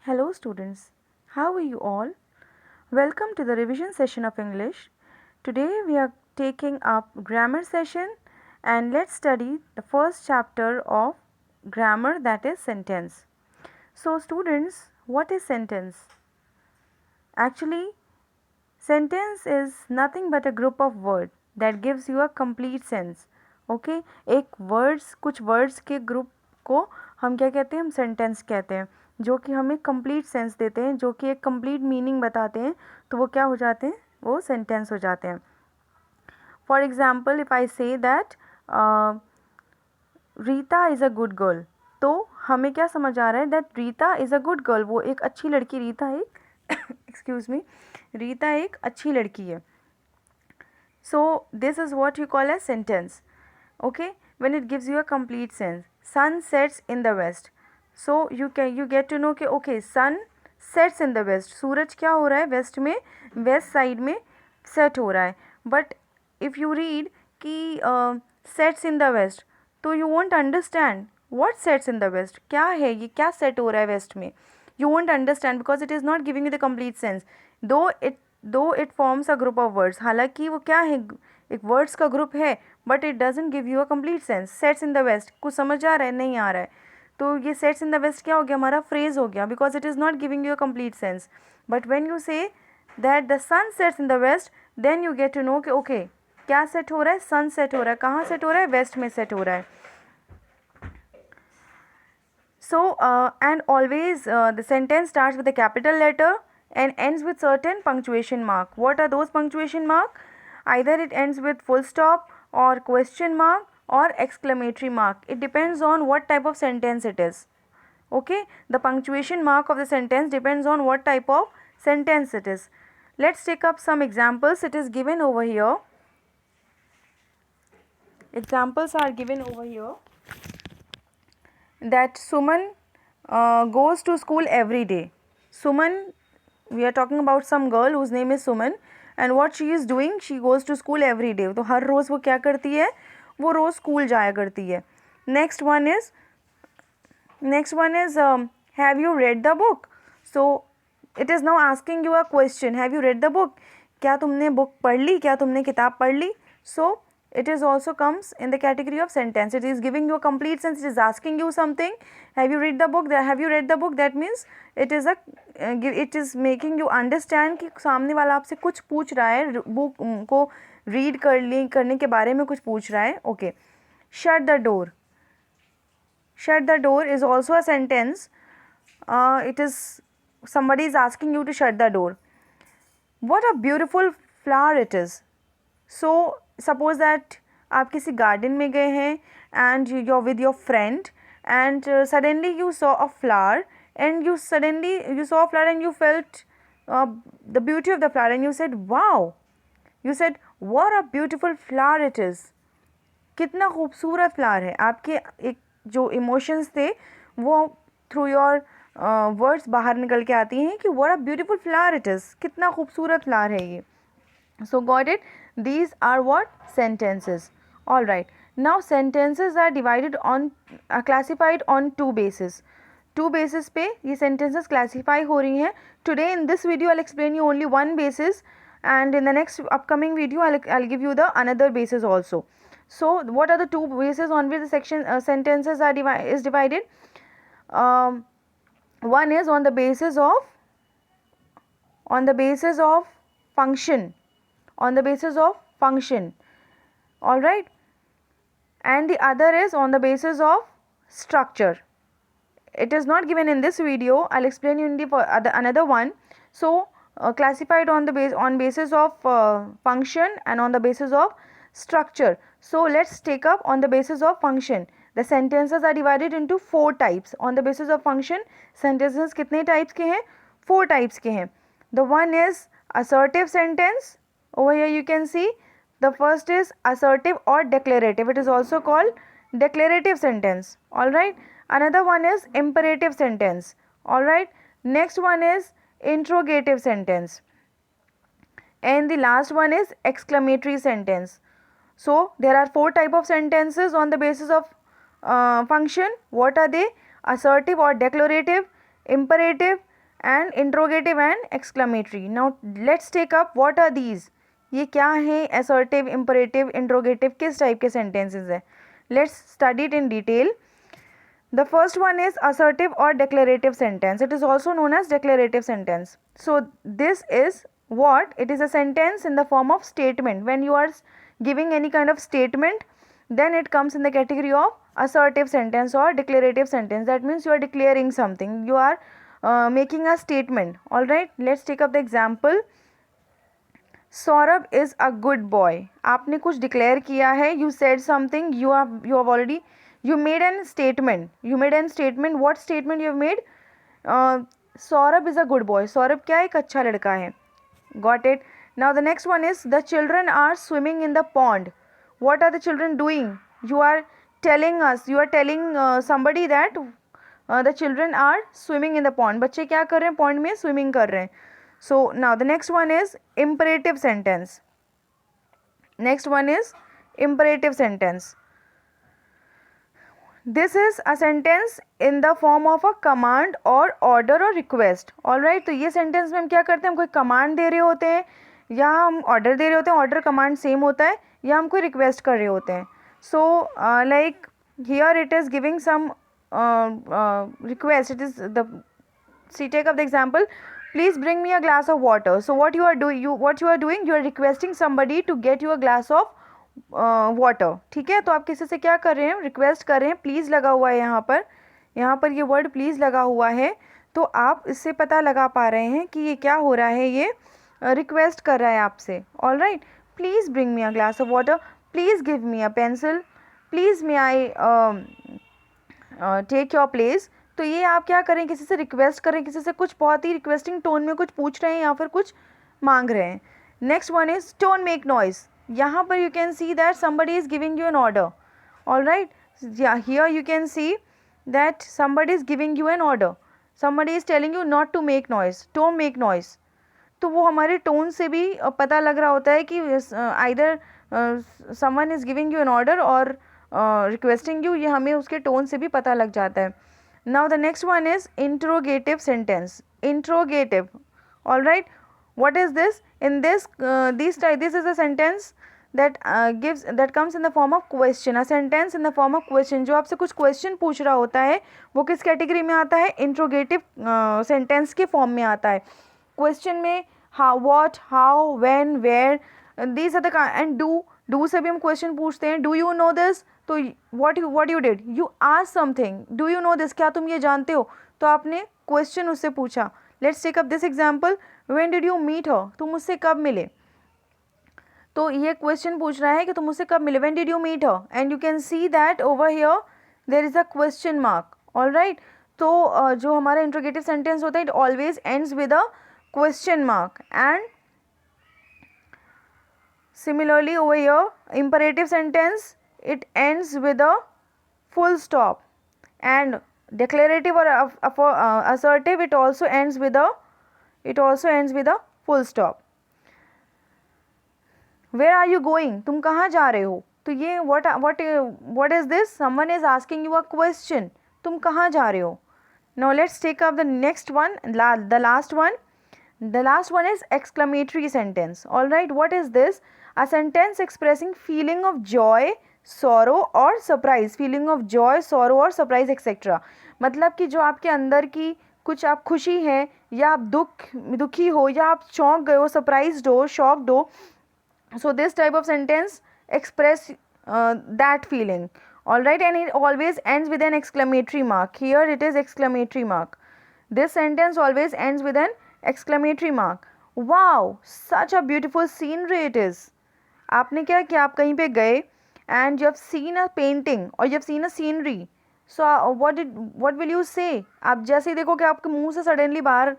Hello students, how are you all? Welcome to the revision session of English. Today we are taking up grammar session and let's study the first chapter of grammar, that is sentence. So students, what is sentence? Actually, sentence is nothing but a group of words that gives you a complete sense. Okay एक words कुछ words के group को हम क्या कहते हैं, हम sentence कहते हैं, जो कि हमें कंप्लीट सेंस देते हैं, जो कि एक कंप्लीट मीनिंग बताते हैं, तो वो क्या हो जाते हैं, वो सेंटेंस हो जाते हैं. For example if I say that Rita is a good girl, तो हमें क्या समझ आ रहा है, that Rita is a good girl, वो एक अच्छी लड़की, रीता एक एक्सक्यूज़ मी, रीता एक अच्छी लड़की है. So this is what you call as sentence. Okay, when it gives you a complete sense. Sun sets in the west. So you get to know कि okay, sun sets in the west. सूरज क्या हो रहा है waste में, west side में set हो रहा है. बट इफ़ यू रीड कि सेट्स इन द वेस्ट, तो you won't understand what sets in the west, क्या है ये, क्या सेट हो रहा है वेस्ट में. You won't understand because it is not giving you the complete sense. Though it forms a group of words, हालांकि वो क्या है, एक वर्ड्स का ग्रुप है, but it doesn't give you a complete sense. Sets in the west, कुछ समझ आ रहा है, नहीं आ रहा है, तो ये सेट्स इन द वेस्ट क्या हो गया, हमारा फ्रेज हो गया, because it is not giving you a complete sense. But when you say that the sun sets in the west, then you get to know कि ओके क्या set हो रहा है, सन सेट हो रहा है, कहाँ सेट हो रहा है, वेस्ट में सेट हो रहा है. So, and always the sentence starts with a capital letter and ends with certain punctuation mark. What are those punctuation mark? Either it ends with full stop or question mark or exclamatory mark. It depends on what type of sentence it is. Okay, the punctuation mark of the sentence depends on what type of sentence it is. Let's take up some examples. It is given over here. Examples are given over here. That Suman goes to school every day. Suman, we are talking about some girl whose name is Suman, and what she is doing, she goes to school every day. तो हर रोज़ वो क्या करती है, वो रोज़ school जाया करती है. Next one is have you read the book? So it is now asking you a question. Have you read the book? क्या तुमने बुक पढ़ ली, क्या तुमने किताब पढ़ ली. So it is also comes in the category of sentence. It is giving you a complete sense. It is asking you something. Have you read the book? Have you read the book? That means it is making you understand कि सामने वाला आपसे कुछ पूछ रहा है, book को read करने के बारे में कुछ पूछ रहा है. Okay. Shut the door. Shut the door is also a sentence. It is somebody is asking you to shut the door. What a beautiful flower it is. So suppose that आप किसी गार्डन में गए हैं and you're with your friend and suddenly you saw a flower and you saw a flower and you felt the beauty of the flower and you said wow. You said what a beautiful flower it is. कितना खूबसूरत flower है. आपके एक जो emotions थे वो through your words बाहर निकल के आती हैं कि what a beautiful flower it is, कितना खूबसूरत फ्लावर है ये. So got it? These are what? Sentences. All right. Now sentences are divided on classified on two bases. Two bases पे ये sentences classify हो रही हैं. Today in this video I'll explain you only one basis, and in the next upcoming video I'll give you the another basis also. So what are the two bases on which the sentences are divided? One is on the basis of function. On the basis of function, all right, and the other is on the basis of structure. It is not given in this video. I'll explain you in the another one. So classified on basis of function and on the basis of structure. So let's take up on the basis of function. The sentences are divided into four types. On the basis of function, sentences कितने types के हैं? Four types के हैं. The one is assertive sentence. Over here you can see the first is assertive or declarative. It is also called declarative sentence. All right. Another one is imperative sentence. All right. Next one is interrogative sentence. And the last one is exclamatory sentence. So there are four type of sentences on the basis of function. What are they? Assertive or declarative, imperative, and interrogative and exclamatory. Now let's take up what are these. ये क्या है? assertive, imperative, interrogative, किस type के sentences है? Let's study it in detail. The first one is assertive or declarative sentence. It is also known as declarative sentence. So this is what? It is a sentence in the form of statement. When you are giving any kind of statement, then it comes in the category of assertive sentence or declarative sentence. That means you are declaring something. You are making a statement. All right. Let's take up the example. Saurabh is a good boy. आपने कुछ declare किया है. You said something. You have already. You made an statement. You made an statement. What statement you have made? Saurabh is a good boy. Saurabh क्या है? एक अच्छा लड़का है. Got it. Now the next one is the children are swimming in the pond. What are the children doing? You are telling us. You are telling somebody that the children are swimming in the pond. बच्चे क्या कर रहे हैं? Pond में swimming कर रहे हैं. So now the next one is imperative sentence. Next one is imperative sentence. This is a sentence in the form of a command or order or request. Alright, तो ये sentence में हम क्या करते हैं? हम कोई command दे रहे होते हैं या हम order दे रहे होते हैं. Order command same होता है या हम कोई request कर रहे होते हैं. So like here it is giving some request. It is the, see, take up the example. Please bring me a glass of water. So what you are doing? You are requesting somebody to get you a glass of water. ठीक है, तो आप किसी से क्या कर रहे हैं? रिक्वेस्ट कर रहे हैं. प्लीज़ लगा हुआ है यहाँ पर ये वर्ड प्लीज़ लगा हुआ है. तो आप इससे पता लगा पा रहे हैं कि ये क्या हो रहा है. ये रिक्वेस्ट कर रहा है आपसे. All right. Please bring me a glass of water. Please give me a pencil. Please may I take your place. तो ये आप क्या करें? किसी से रिक्वेस्ट करें, किसी से कुछ बहुत ही रिक्वेस्टिंग टोन में कुछ पूछ रहे हैं या फिर कुछ मांग रहे हैं. Next one is don't make noise. यहाँ पर you can see that somebody is giving you an order. All right. Yeah, here you can see that somebody is giving you an order. Somebody is telling you not to make noise. Don't make noise. तो वो हमारे tone से भी पता लग रहा होता है कि either someone is giving you an order or requesting you. ये हमें उसके टोन से भी पता लग जाता है. Now the next one is interrogative sentence. Interrogative. All right. What is this? In this this is a sentence that comes in the form of question. A sentence in the form of question. जो आपसे कुछ question पूछ रहा होता है वो किस category में आता है? Interrogative sentence के फॉर्म में आता है. Question में how, what, how, when, where, these are the and do से भी हम question पूछते हैं. Do you know this? तो what you did? You asked something. Do you know this? क्या तुम ये जानते हो? तो आपने question उससे पूछा. Let's take up this example. When did you meet her? तुम उससे कब मिले? तो ये क्वेश्चन पूछ रहा है कि तुम उससे कब मिले. When did you meet her? And you can see that over here there is a question mark. All right. तो जो हमारा इंट्रोगेटिव सेंटेंस होता है, it always ends with a question mark. And similarly over here, imperative sentence, it ends with a full stop. And declarative or assertive, it also ends with a full stop. Where are you going? तुम कहाँ जा रहे हो? तो ये what is this? Someone is asking you a question. तुम कहाँ जा रहे हो? Now let's take up the next one, the last one. The last one is exclamatory sentence. All right, what is this? A sentence expressing feeling of joy, sorrow or surprise. Feeling of joy, sorrow or surprise, etc. मतलब कि जो आपके अंदर की कुछ आप खुशी है या आप दुखी हो या आप चौंक गए हो, सरप्राइज्ड हो, शॉक्ड हो. So this type of sentence express that feeling. All right, and it always ends with an exclamatory mark. Here it is exclamatory mark. This sentence always ends with an exclamatory mark. Wow, such a beautiful scenery it is. आपने क्या किया? आप कहीं पे गए and you have seen a painting or you have seen a scenery. So what will you say? आप जैसे ही देखो कि आपके मुंह से सडनली बाहर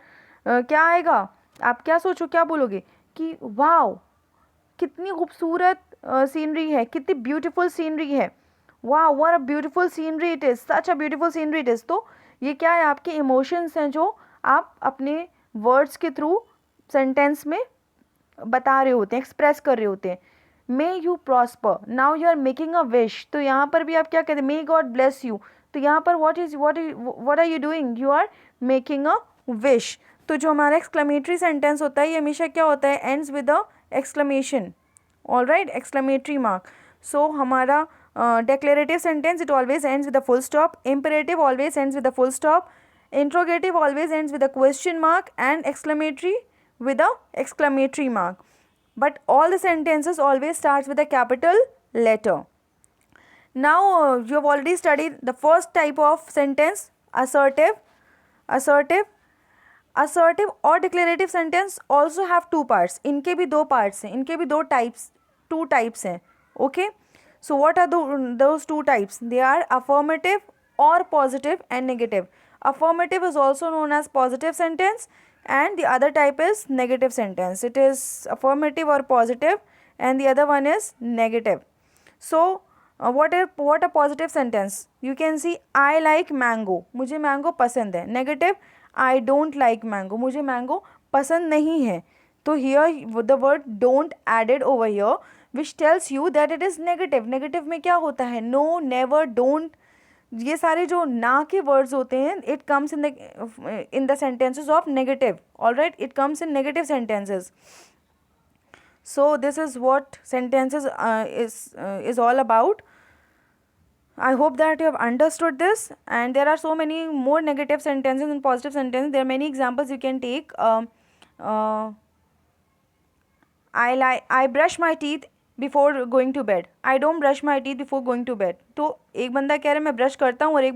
क्या आएगा? आप क्या सोचो, क्या बोलोगे कि वाओ कितनी खूबसूरत सीनरी है, कितनी ब्यूटीफुल सीनरी है. वाह, what a beautiful scenery it is, such a beautiful scenery it is. तो ये क्या है? आपके इमोशंस हैं जो आप अपने वर्ड्स के थ्रू सेंटेंस में बता रहे होते हैं, एक्सप्रेस कर रहे होते हैं. May you prosper. Now you are making a wish. तो यहाँ पर भी आप क्या कहते हैं? May God bless you. तो यहाँ पर what are you doing? You are making a wish. तो जो हमारा एक्सक्लेमेटरी सेंटेंस होता है ये हमेशा क्या होता है, ends with a exclamation, all right, exclamatory mark. So हमारा declarative sentence, it always ends with a full stop. Imperative always ends with a full stop. Interrogative always ends with a question mark, and exclamatory with a exclamatory mark. But all the sentences always starts with a capital letter. Now you have already studied the first type of sentence, assertive. Assertive और declarative sentence also have two parts. इनके भी दो parts हैं, इनके भी दो types, two types हैं. Okay. So what are those two types? They are affirmative or positive and negative. Affirmative is also known as positive sentence, and the other type is negative sentence. It is affirmative or positive, and the other one is negative. So what a positive sentence? You can see I like mango. मुझे mango पसंद है. Negative, I don't like mango. मुझे mango पसंद नहीं है. तो here the word don't added over here, which tells you that it is negative. Negative में क्या होता है? No, never, don't. ये सारे जो ना के words होते हैं, it comes in the sentences of negative. All right, it comes in negative sentences. So this is what sentences is all about. I hope that you have understood this, and there are so many more negative sentences and positive sentences. There are many examples you can take. I brush my teeth before going to bed. I don't brush my teeth before going to bed. तो एक बंदा कह रहा है मैं brush करता हूँ और एक